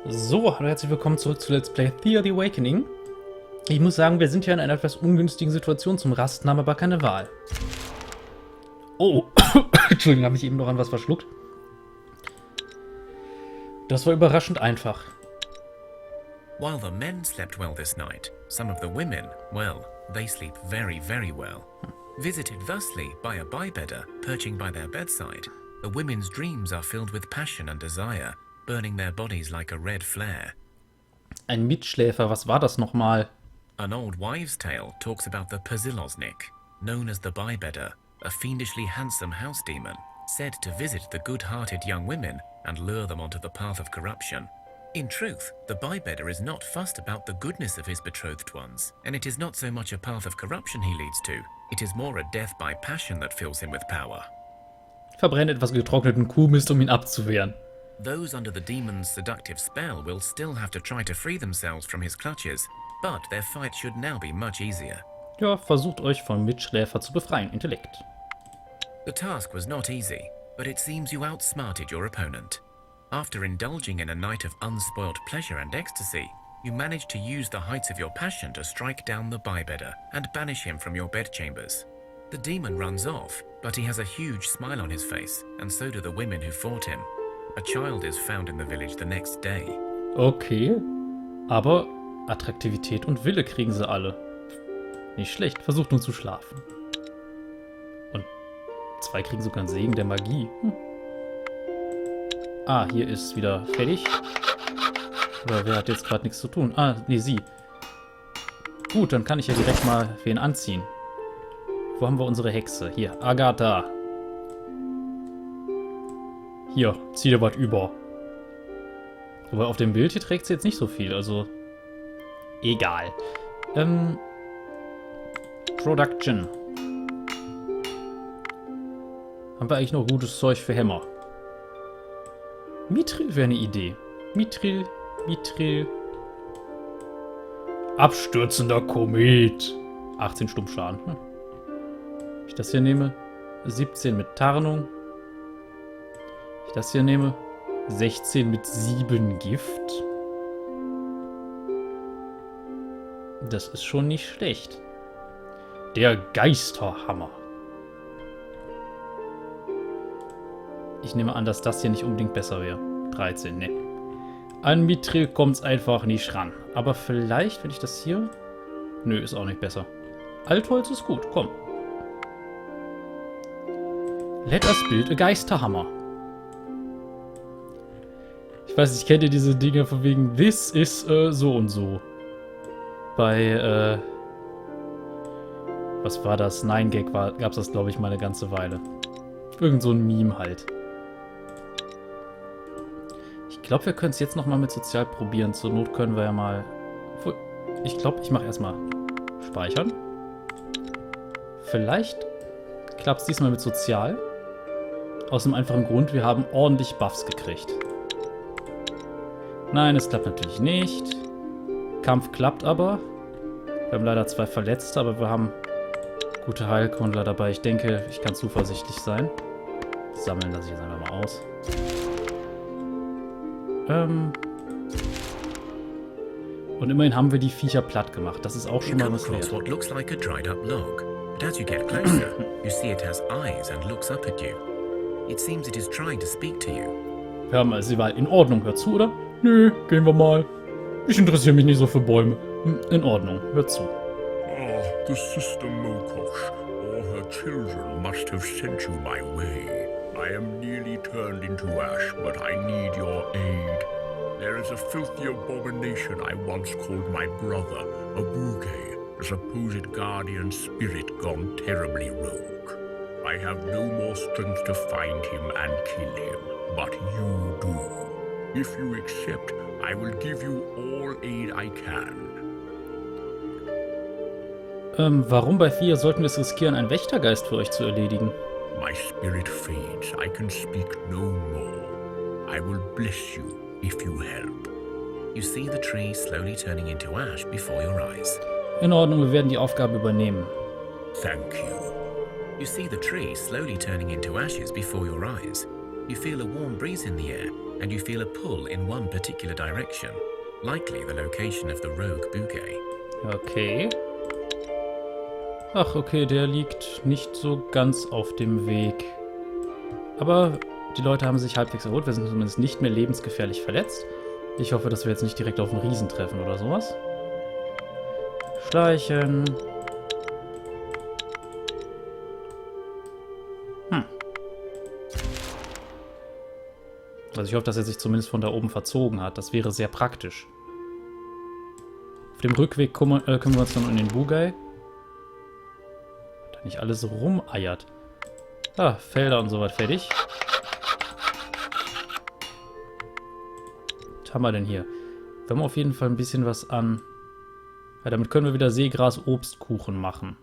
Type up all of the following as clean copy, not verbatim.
So, hallo, herzlich willkommen zurück zu Let's Play Thea the Awakening. Ich muss sagen, wir sind ja in einer etwas ungünstigen Situation zum Rasten, haben aber keine Wahl. Oh, Entschuldigung, habe ich eben noch an was verschluckt. Das war überraschend einfach. While the men slept well this night, some of the women, well, they sleep very, very well. Visited thusly by a bybedder perching by their bedside, the women's dreams are filled with passion and desire, burning their bodies like a red flare. Ein Mitschläfer, was war das nochmal? An old wives' tale talks about the Pazilosnik, known as the bybedder, a fiendishly handsome house demon, said to visit the good-hearted young women and lure them onto the path of corruption. In truth, the bybedder is not fussed about the goodness of his betrothed ones, and it is not so much a path of corruption he leads to, it is more a death by passion that fills him with power. Verbrennt etwas getrockneten Kuhmist, um ihn abzuwehren. Those under the demon's seductive spell will still have to try to free themselves from his clutches, but their fight should now be much easier. Ja, versucht euch vom Mitschläfer zu befreien. Intellekt. The task was not easy, but it seems you outsmarted your opponent. After indulging in a night of unspoilt pleasure and ecstasy, you managed to use the heights of your passion to strike down the bybedder and banish him from your bedchambers. The demon runs off, but he has a huge smile on his face, and so do the women who fought him. A child is found in the village the next day. Okay, aber Attraktivität und Wille kriegen sie alle. Nicht schlecht, versucht nur zu schlafen. Und 2 kriegen sogar einen Segen der Magie. Ah, hier ist wieder fertig. Oder wer hat jetzt gerade nichts zu tun? Ah, nee, sie. Gut, dann kann ich ja direkt mal wen anziehen. Wo haben wir unsere Hexe? Hier, Agatha. Hier, zieh dir was über. Aber auf dem Bild hier trägt sie jetzt nicht so viel, also egal. Production. Haben wir eigentlich noch gutes Zeug für Hämmer? Mithril wäre eine Idee. Mithril. Abstürzender Komet. 18 Stumpfschaden. Wenn ich das hier nehme, 17 mit Tarnung. Wenn ich das hier nehme, 16 mit 7 Gift. Das ist schon nicht schlecht. Der Geisterhammer. Ich nehme an, dass das hier nicht unbedingt besser wäre. 13, ne. An Mithril kommt es einfach nicht ran. Aber vielleicht, wenn ich das hier... Nö, ist auch nicht besser. Altholz ist gut, komm. Let us build a Geisterhammer. Ich weiß nicht, kennt ihr diese Dinge von wegen This is so und so? Bei, was war das? 9gag gab es das, glaube ich, mal eine ganze Weile. Irgend so ein Meme halt. Ich glaube, wir können es jetzt nochmal mit Sozial probieren. Zur Not können wir ja mal... Ich glaube, ich mache erstmal Speichern. Vielleicht klappt es diesmal mit Sozial. Aus dem einfachen Grund, wir haben ordentlich Buffs gekriegt. Nein, es klappt natürlich nicht. Kampf klappt aber. Wir haben leider 2 Verletzte, aber wir haben gute Heilkundler dabei. Ich denke, ich kann zuversichtlich sein. Sammeln lasse ich jetzt einfach mal aus. Und immerhin haben wir die Viecher platt gemacht. Das ist auch schon mal was wert. What looks like a dried up log, but as you get closer, you see it has eyes and looks up at you. It seems it is trying to speak to you. Wir haben also die Wahl. In Ordnung, hört zu, oder? Nö, gehen wir mal. Ich interessiere mich nicht so für Bäume. In Ordnung, hört zu. Ah, the Sister Mokosh or her children must have sent you my way. I am nearly turned into ash, but I need your aid. There is a filthy abomination I once called my brother, a Bouquet, a supposed guardian spirit gone terribly rogue. I have no more strength to find him and kill him, but you do. If you accept, I will give you all aid I can. Warum bei 4 sollten wir es riskieren, einen Wächtergeist für euch zu erledigen? My spirit fades. I can speak no more. I will bless you if you help. You see the tree slowly turning into ash before your eyes. In Ordnung, wir werden die Aufgabe übernehmen. Thank you. You see the tree slowly turning into ashes before your eyes. You feel a warm breeze in the air, and you feel a pull in one particular direction, likely the location of the rogue Bugay. Okay. Ach, okay, der liegt nicht so ganz auf dem Weg. Aber die Leute haben sich halbwegs erholt. Wir sind zumindest nicht mehr lebensgefährlich verletzt. Ich hoffe, dass wir jetzt nicht direkt auf einen Riesen treffen oder sowas. Schleichen. Also ich hoffe, dass er sich zumindest von da oben verzogen hat. Das wäre sehr praktisch. Auf dem Rückweg kümmern wir uns dann um den Bugay. Da nicht alles rumeiert. Ah, Felder und so was fertig. Was haben wir denn hier? Wir haben auf jeden Fall ein bisschen was an. Ja, damit können wir wieder Seegras-Obstkuchen machen.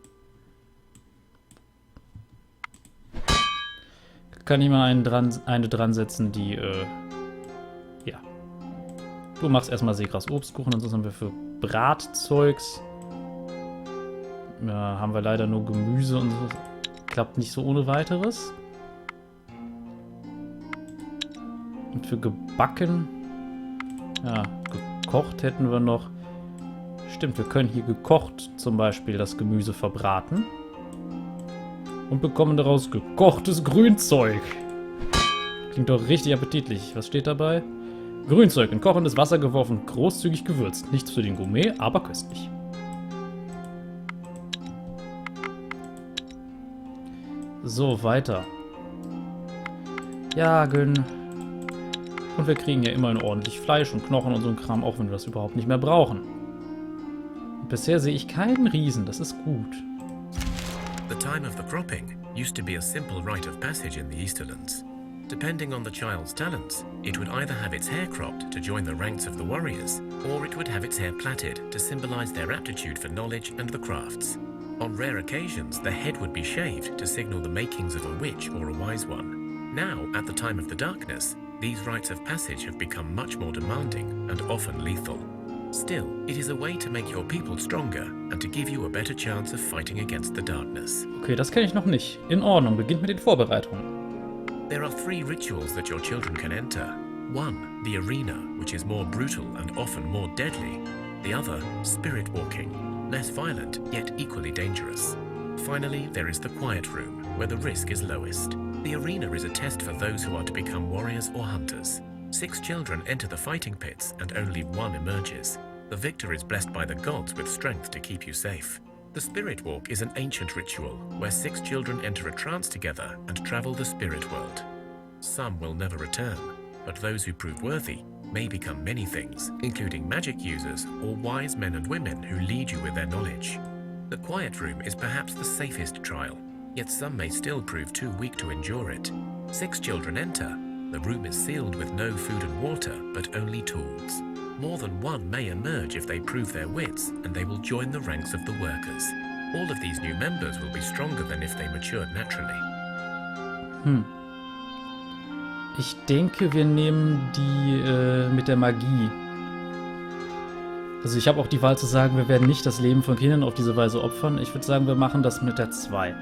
Kann ich mal eine dran setzen, die, ja. Du machst erstmal Seegras-Obstkuchen, ansonsten haben wir für Bratzeugs. Ja, haben wir leider nur Gemüse und so. Klappt nicht so ohne weiteres. Und für gebacken. Ja, gekocht hätten wir noch. Stimmt, wir können hier gekocht zum Beispiel das Gemüse verbraten. Und bekommen daraus gekochtes Grünzeug. Klingt doch richtig appetitlich. Was steht dabei? Grünzeug in kochendes Wasser geworfen, großzügig gewürzt. Nichts für den Gourmet, aber köstlich. So, weiter. Jagen. Und wir kriegen ja immerhin ordentlich Fleisch und Knochen und so ein Kram, auch wenn wir das überhaupt nicht mehr brauchen. Und bisher sehe ich keinen Riesen, das ist gut. The time of the cropping used to be a simple rite of passage in the Easterlands. Depending on the child's talents, it would either have its hair cropped to join the ranks of the warriors, or it would have its hair plaited to symbolize their aptitude for knowledge and the crafts. On rare occasions, the head would be shaved to signal the makings of a witch or a wise one. Now, at the time of the darkness, these rites of passage have become much more demanding and often lethal. Still, it is a way to make your people stronger and to give you a better chance of fighting against the darkness. Okay, das kenne ich noch nicht. In Ordnung, beginnt mit den Vorbereitungen. There are 3 rituals that your children can enter. One, the arena, which is more brutal and often more deadly. The other, spirit walking, less violent yet equally dangerous. Finally, there is the quiet room, where the risk is lowest. The arena is a test for those who are to become warriors or hunters. 6 children enter the fighting pits and only 1 emerges. The victor is blessed by the gods with strength to keep you safe. The spirit walk is an ancient ritual where 6 children enter a trance together and travel the spirit world. Some will never return, but those who prove worthy may become many things, including magic users or wise men and women who lead you with their knowledge. The quiet room is perhaps the safest trial, yet some may still prove too weak to endure it. 6 children enter. The room is sealed with no food and water, but only tools. More than 1 may emerge if they prove their wits, and they will join the ranks of the workers. All of these new members will be stronger than if they matured naturally. Ich denke, wir nehmen die mit der Magie. Also ich habe auch die Wahl zu sagen, wir werden nicht das Leben von Kindern auf diese Weise opfern. Ich würde sagen, wir machen das mit der 2.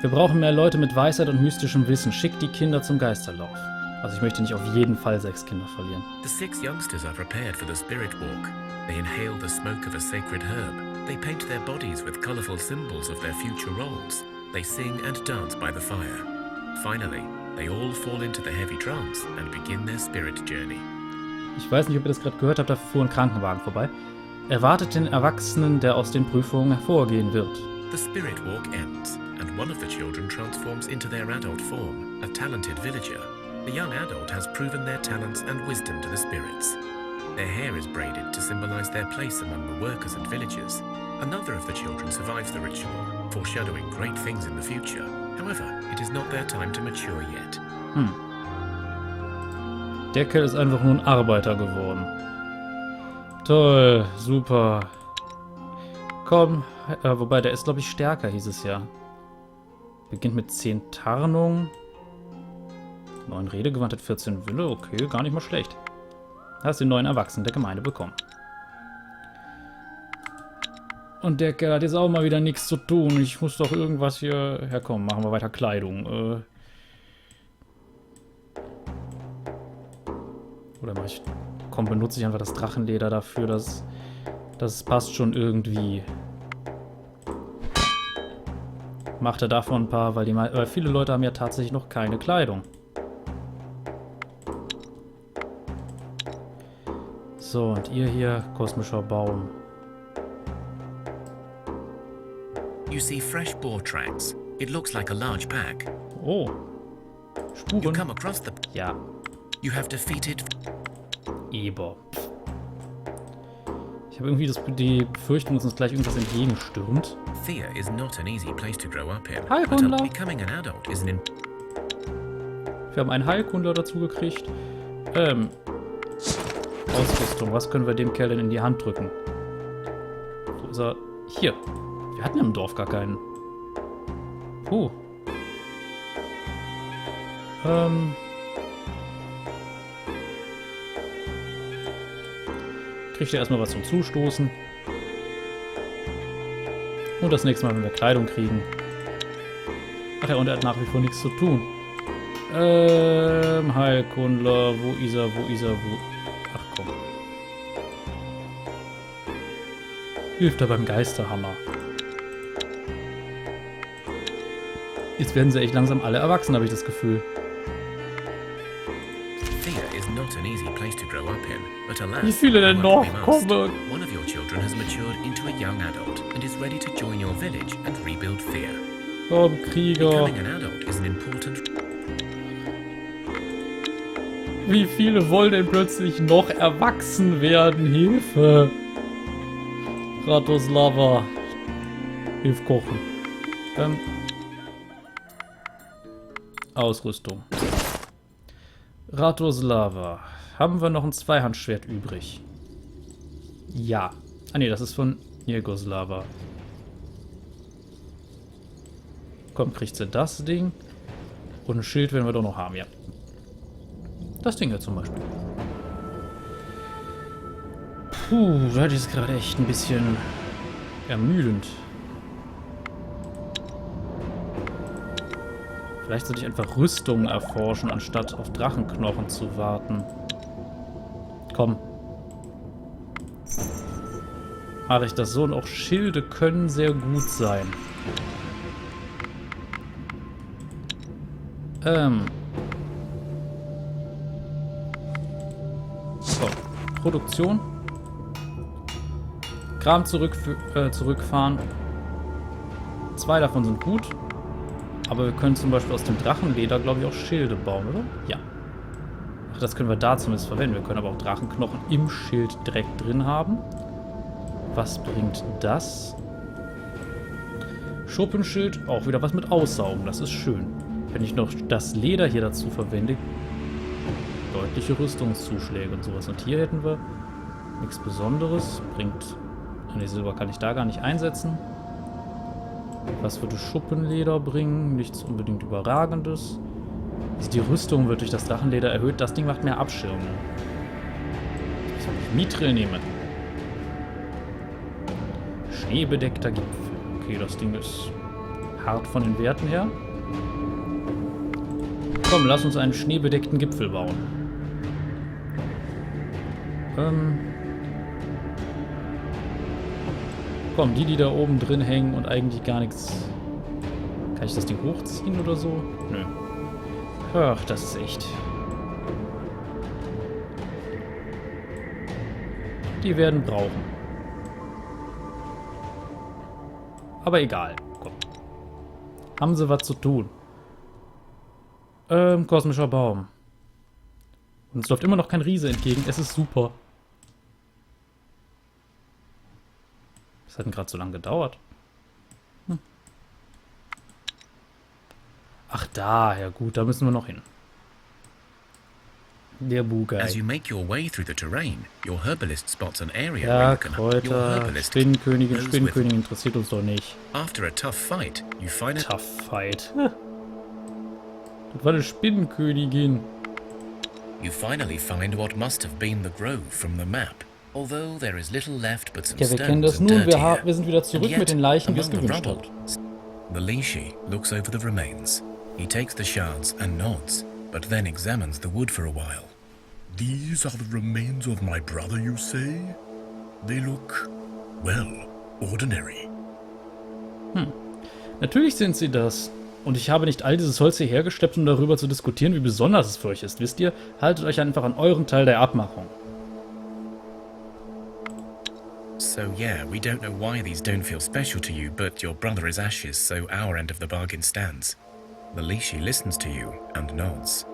Wir brauchen mehr Leute mit Weisheit und mystischem Wissen. Schickt die Kinder zum Geisterlauf. Also ich möchte nicht auf jeden Fall 6 Kinder verlieren. The 6 youngsters are prepared for the spirit walk. They inhale the smoke of a sacred herb. They paint their bodies with colorful symbols of their future roles. They sing and dance by the fire. Finally, they all fall into the heavy trance and begin their spirit journey. Ich weiß nicht, ob ihr das gerade gehört habt, da fuhr ein Krankenwagen vorbei. Erwartet den Erwachsenen, der aus den Prüfungen hervorgehen wird. The spirit walk ends, and one of the children transforms into their adult form, a talented villager. The young adult has proven their talents and wisdom to the spirits. Their hair is braided to symbolize their place among the workers and villagers. Another of the children survives the ritual, foreshadowing great things in the future. However, it is not their time to mature yet. Der Kerl ist einfach nur ein Arbeiter geworden. Toll, super. Komm, wobei der ist, glaube ich, stärker, hieß es ja. Beginnt mit 10 Tarnung. 9 Redegewandtheit, 14 Wille. Okay, gar nicht mal schlecht. Da hast du den neuen Erwachsenen der Gemeinde bekommen. Und der Kerl hat jetzt auch mal wieder nichts zu tun. Ich muss doch irgendwas hier herkommen. Machen wir weiter Kleidung. Oder mache ich... Komm, benutze ich einfach das Drachenleder dafür, das passt schon irgendwie. Macht er davon ein paar, weil viele Leute haben ja tatsächlich noch keine Kleidung. So, und ihr hier, kosmischer Baum. You see fresh boar tracks. It looks like a large pack. Oh. You Spuren. come across the... Ja. You have defeated... Eber. Ich habe irgendwie die Befürchtung, dass uns gleich irgendwas entgegenstürmt. Thea is not an easy place to grow up in. Heilkundler. But becoming an adult is an... Wir haben einen Heilkundler dazu gekriegt. Ausrüstung. Was können wir dem Kerl denn in die Hand drücken? Wo ist er? Hier. Wir hatten ja im Dorf gar keinen. Kriegt er erstmal was zum Zustoßen. Und das nächste Mal, wenn wir Kleidung kriegen. Ach ja, und er hat nach wie vor nichts zu tun. Heilkundler, wo ist er? Ach komm. Hilft er beim Geisterhammer. Jetzt werden sie echt langsam alle erwachsen, habe ich das Gefühl. Thea is not an easy place to grow up in, but alas, Wie viele denn noch kommen? one of your children has matured into a young adult and is ready to join your village and rebuild Thea. Komm, Krieger. Becoming an adult is an important... Wie viele wollen denn plötzlich noch erwachsen werden? Hilfe! Ratoslava. Hilf kochen. Ausrüstung. Ratoslava. Haben wir noch ein Zweihandschwert übrig? Ja. Ah ne, das ist von Jugoslava. Komm, kriegt sie das Ding. Und ein Schild werden wir doch noch haben, ja. Das Ding hier zum Beispiel. Puh, das ist gerade echt ein bisschen ermüdend. Vielleicht sollte ich einfach Rüstungen erforschen, anstatt auf Drachenknochen zu warten. Komm. Mache ich das so, und auch Schilde können sehr gut sein. So, Produktion. Kram zurückfahren. 2 davon sind gut. Aber wir können zum Beispiel aus dem Drachenleder, glaube ich, auch Schilde bauen, oder? Ja. Ach, das können wir da zumindest verwenden. Wir können aber auch Drachenknochen im Schild direkt drin haben. Was bringt das? Schuppenschild, auch wieder was mit Aussaugen. Das ist schön. Wenn ich noch das Leder hier dazu verwende, deutliche Rüstungszuschläge und sowas. Und hier hätten wir nichts Besonderes. Bringt... Ne, Silber kann ich da gar nicht einsetzen. Was würde Schuppenleder bringen? Nichts unbedingt Überragendes. Also die Rüstung wird durch das Drachenleder erhöht. Das Ding macht mehr Abschirmung. Soll ich Mithril nehmen? Schneebedeckter Gipfel. Okay, das Ding ist hart von den Werten her. Komm, lass uns einen schneebedeckten Gipfel bauen. Komm, die da oben drin hängen und eigentlich gar nichts... Kann ich das Ding hochziehen oder so? Nö. Ach, das ist echt... Die werden brauchen. Aber egal. Komm. Haben sie was zu tun. Kosmischer Baum. Und es läuft immer noch kein Riese entgegen. Es ist super. Das hat denn gerade so lange gedauert. Ach, da, ja gut, da müssen wir noch hin. Der Bugei. As you make your way through the terrain, your herbalist spots an area where Ja, you can... Your Kräuter, herbalist Spinnenkönigin, knows Spinnenkönigin interessiert uns doch nicht. After a tough fight, you find it... Tough Fight. Das war eine Spinnenkönigin. You finally find what must have been the grove from the map. Although there is little left but some Ja, wir kennen das stones and nun. dirt here. Wir sind wieder zurück And yet, mit den Leichen, wie es among the gewünscht rubble, hat. The Lishi looks over the remains. He takes the shards and nods, but then examines the wood for a while. These are the remains of my brother, you say? They look, well, ordinary. Natürlich sind sie das. Und ich habe nicht all dieses Holz hierher geschleppt, um darüber zu diskutieren, wie besonders es für euch ist. Wisst ihr, haltet euch einfach an euren Teil der Abmachung. So yeah, we don't know why these don't feel special to you, but your brother is ashes, so our end of the bargain stands. The Lishi listens to you and nods.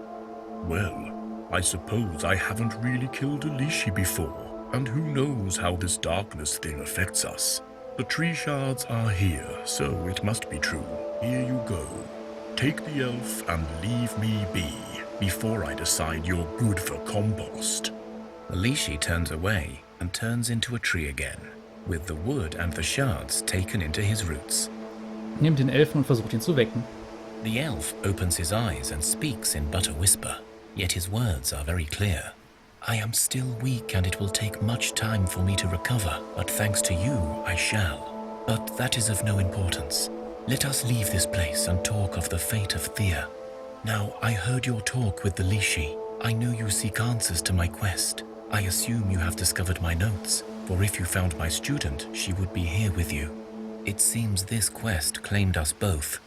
Well, I suppose I haven't really killed a Lishi before, and who knows how this darkness thing affects us. The tree shards are here, so it must be true. Here you go. Take the elf and leave me be, before I decide you're good for compost. The Lishi turns away and turns into a tree again, with the wood and the shards taken into his roots. Nehmt den Elfen und versucht ihn zu wecken. The elf opens his eyes and speaks in but a whisper, yet his words are very clear. I am still weak and it will take much time for me to recover, but thanks to you I shall. But that is of no importance. Let us leave this place and talk of the fate of Thea. Now, I heard your talk with the Lishi. I know you seek answers to my quest. I assume you have discovered my notes, for if you found my student, she would be here with you. It seems this quest claimed us both.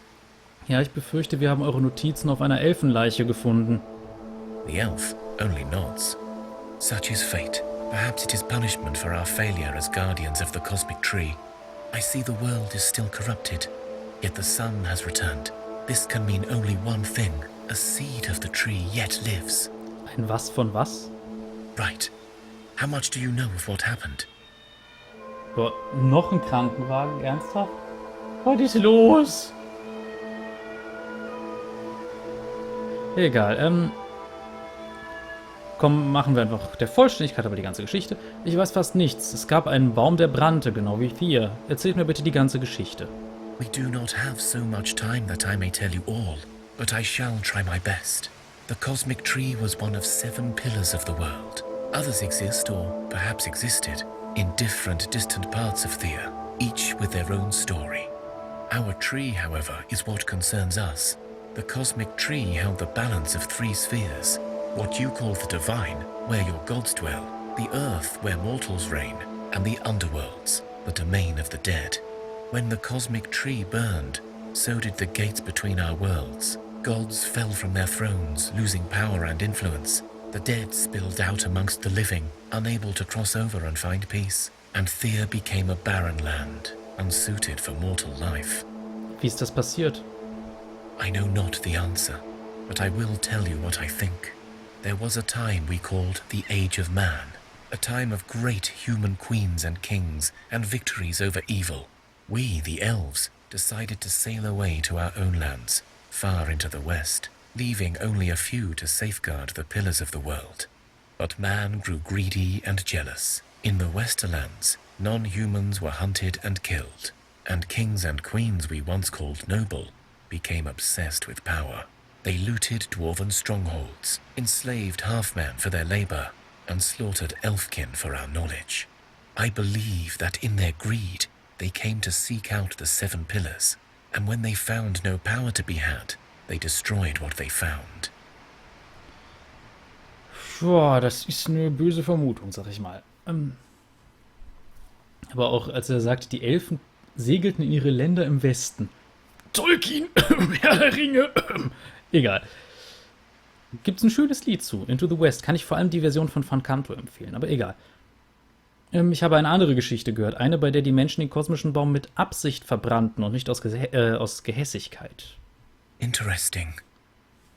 Ja, ich befürchte, wir haben eure Notizen auf einer Elfenleiche gefunden. The elf only nods. Such is fate. Perhaps it is punishment for our failure as guardians of the cosmic tree. I see the world is still corrupted, yet the sun has returned. This can mean only one thing. A seed of the tree yet lives. Ein was von was? Right. How much do you know of what happened? Boah, noch ein Krankenwagen? Ernsthaft? Was ist los? Egal, komm, machen wir einfach der Vollständigkeit aber die ganze Geschichte. Ich weiß fast nichts. Es gab einen Baum, der brannte, genau wie Thea. Erzählt mir bitte die ganze Geschichte. We do not have so much time that I may tell you all, but I shall try my best. The cosmic tree was one of 7 pillars of the world. Others exist, or perhaps existed, in different distant parts of Thea, each with their own story. Our tree, however, is what concerns us. The cosmic tree held the balance of 3 spheres, what you call the divine, where your gods dwell, the earth, where mortals reign, and the underworlds, the domain of the dead. When the cosmic tree burned, so did the gates between our worlds. Gods fell from their thrones, losing power and influence. The dead spilled out amongst the living, unable to cross over and find peace. And Thea became a barren land, unsuited for mortal life. Wie ist das passiert? I know not the answer, but I will tell you what I think. There was a time we called the Age of Man, a time of great human queens and kings and victories over evil. We, the elves, decided to sail away to our own lands, far into the west, leaving only a few to safeguard the pillars of the world. But man grew greedy and jealous. In the Westerlands, non-humans were hunted and killed, and kings and queens we once called noble became obsessed with power. They looted dwarven strongholds, enslaved half-men for their labor, and slaughtered elfkin for our knowledge. I believe that in their greed, they came to seek out the 7 pillars, and when they found no power to be had, they destroyed what they found. Boah, das ist eine böse Vermutung, sag ich mal. Aber auch, als er sagt, die Elfen segelten in ihre Länder im Westen. Tolkien, Herr der Ringe. Egal. Gibt's ein schönes Lied zu, Into the West. Kann ich vor allem die Version von Fancanto empfehlen, aber egal. Ich habe eine andere Geschichte gehört. Eine, bei der die Menschen den kosmischen Baum mit Absicht verbrannten und nicht aus Gehässigkeit. Interesting.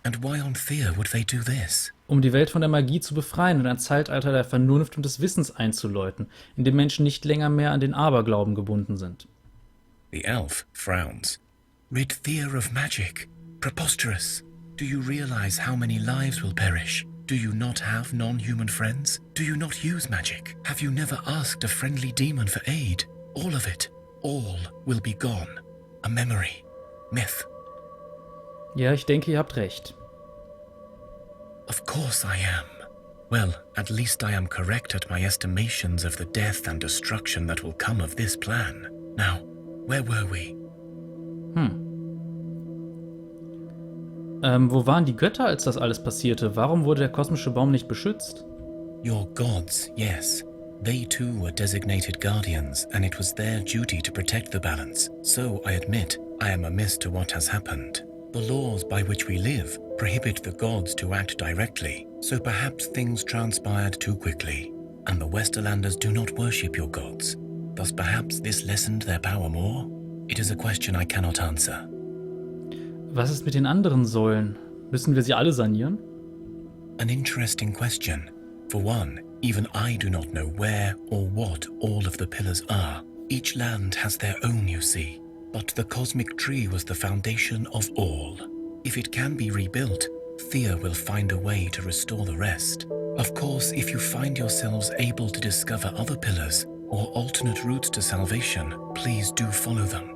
And why on Thea would they do this? Um die Welt von der Magie zu befreien und ein Zeitalter der Vernunft und des Wissens einzuläuten, in dem Menschen nicht länger mehr an den Aberglauben gebunden sind. The elf frowns. Rid Thea of magic. Preposterous. Do you realize how many lives will perish? Do you not have non-human friends? Do you not use magic? Have you never asked a friendly demon for aid? All of it, all will be gone. A memory. Myth. Ja, ich denke, ihr habt recht. Of course I am. Well, at least I am correct at my estimations of the death and destruction that will come of this plan. Now, where were we? Wo waren die Götter, als das alles passierte? Warum wurde der kosmische Baum nicht beschützt? Your gods, yes. They too were designated guardians, and it was their duty to protect the balance. So I admit I am amiss to what has happened. The laws by which we live prohibit the gods to act directly, so perhaps things transpired too quickly, and the Westerlanders do not worship your gods. Thus perhaps this lessened their power more? It is a question I cannot answer. Was ist mit den anderen Säulen? Müssen wir sie alle sanieren? An interesting question. For one, even I do not know where or what all of the pillars are. Each land has their own, you see. But the cosmic tree was the foundation of all. If it can be rebuilt, Thea will find a way to restore the rest. Of course, if you find yourselves able to discover other pillars or alternate routes to salvation, please do follow them.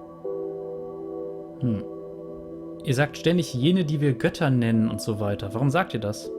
Ihr sagt ständig jene, die wir Götter nennen und so weiter. Warum sagt ihr das?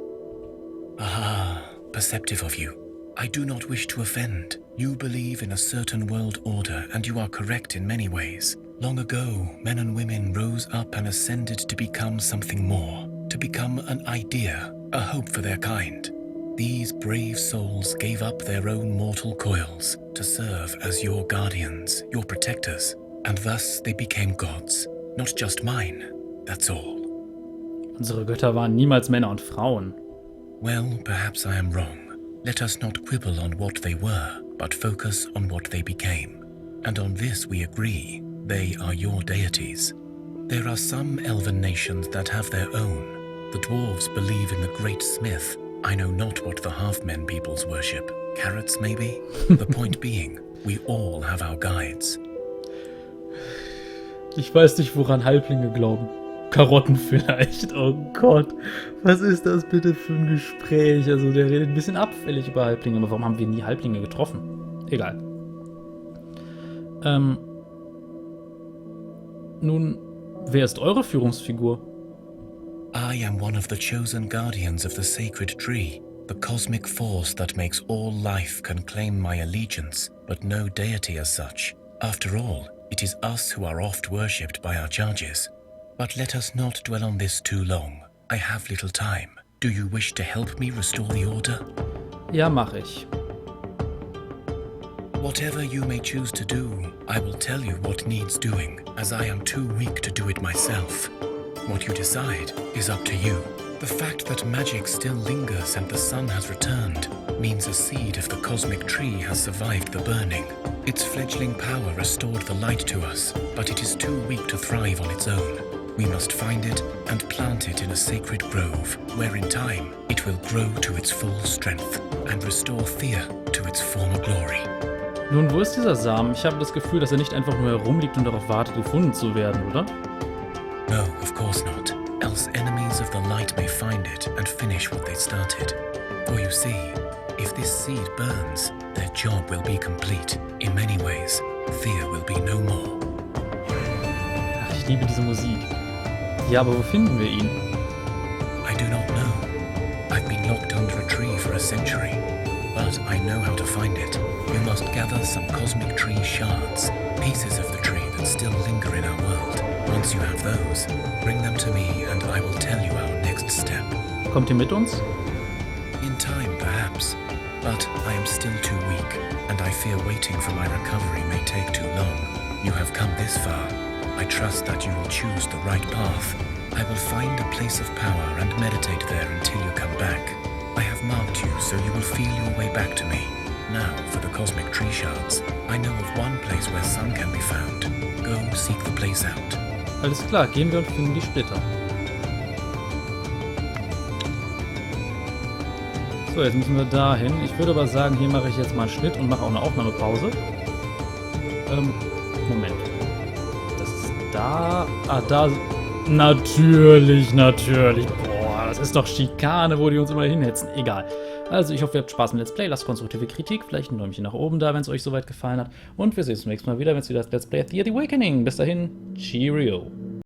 Ah, perceptive of you. I do not wish to offend. You believe in a certain world order, and you are correct in many ways. Long ago, men and women rose up and ascended to become something more, to become an idea, a hope for their kind. These brave souls gave up their own mortal coils to serve as your guardians, your protectors, and thus they became gods. Not just mine, that's all. Unsere Götter waren niemals Männer und Frauen. Well, perhaps I am wrong. Let us not quibble on what they were, but focus on what they became. And on this we agree, they are your deities. There are some elven nations that have their own. The dwarves believe in the great smith. I know not what the half-men peoples worship. Carrots, maybe? The point being, we all have our guides. Ich weiß nicht, woran Halblinge glauben. Karotten vielleicht. Oh Gott. Was ist das bitte für ein Gespräch? Also der redet ein bisschen abfällig über Halblinge. Aber warum haben wir nie Halblinge getroffen? Egal. Nun, wer ist eure Führungsfigur? I am one of the chosen guardians of the sacred tree, the cosmic force that makes all life can claim my allegiance, but no deity as such. After all, it is us who are oft worshipped by our charges. But let us not dwell on this too long. I have little time. Do you wish to help me restore the order? Ja, mach ich. Whatever you may choose to do, I will tell you what needs doing, as I am too weak to do it myself. What you decide is up to you. The fact that magic still lingers and the sun has returned means a seed of the cosmic tree has survived the burning. Its fledgling power restored the light to us, but it is too weak to thrive on its own. We must find it and plant it in a sacred grove, where in time it will grow to its full strength and restore Thea to its former glory. Nun, wo ist dieser Samen? Ich habe das Gefühl, dass er nicht einfach nur herumliegt und darauf wartet, gefunden zu werden, oder? No, of course not. Else enemies of the light may find it and finish what they started. For you see, if this seed burns, their job will be complete. In many ways, Thea will be no more. Ach, ich liebe diese Musik. Ja, aber wo finden wir ihn? I do not know. I've been locked under a tree for a century, but I know how to find it. You must gather some cosmic tree shards, pieces of the tree that still linger in our world. Once you have those, bring them to me and I will tell you our next step. Kommt ihr mit uns? In time, perhaps, but I am still too weak, and I fear waiting for my recovery may take too long. You have come this far. I trust that you will choose the right path. I will find a place of power and meditate there until you come back. I have marked you so you will feel your way back to me. Now for the cosmic tree shards. I know of one place where some can be found. Go seek the place out. Alles klar, gehen wir und finden die Splitter. So, jetzt müssen wir dahin. Ich würde aber sagen, hier mache ich jetzt mal einen Schnitt und mache auch eine Aufnahmepause. Moment. Das ist da. Ah, da. Natürlich. Boah, das ist doch Schikane, wo die uns immer hinhetzen. Egal. Also, ich hoffe, ihr habt Spaß mit Let's Play. Lasst konstruktive Kritik, vielleicht ein Däumchen nach oben da, wenn es euch soweit gefallen hat. Und wir sehen uns beim nächsten Mal wieder, wenn es wieder das Let's Play The Awakening. Bis dahin, Cheerio.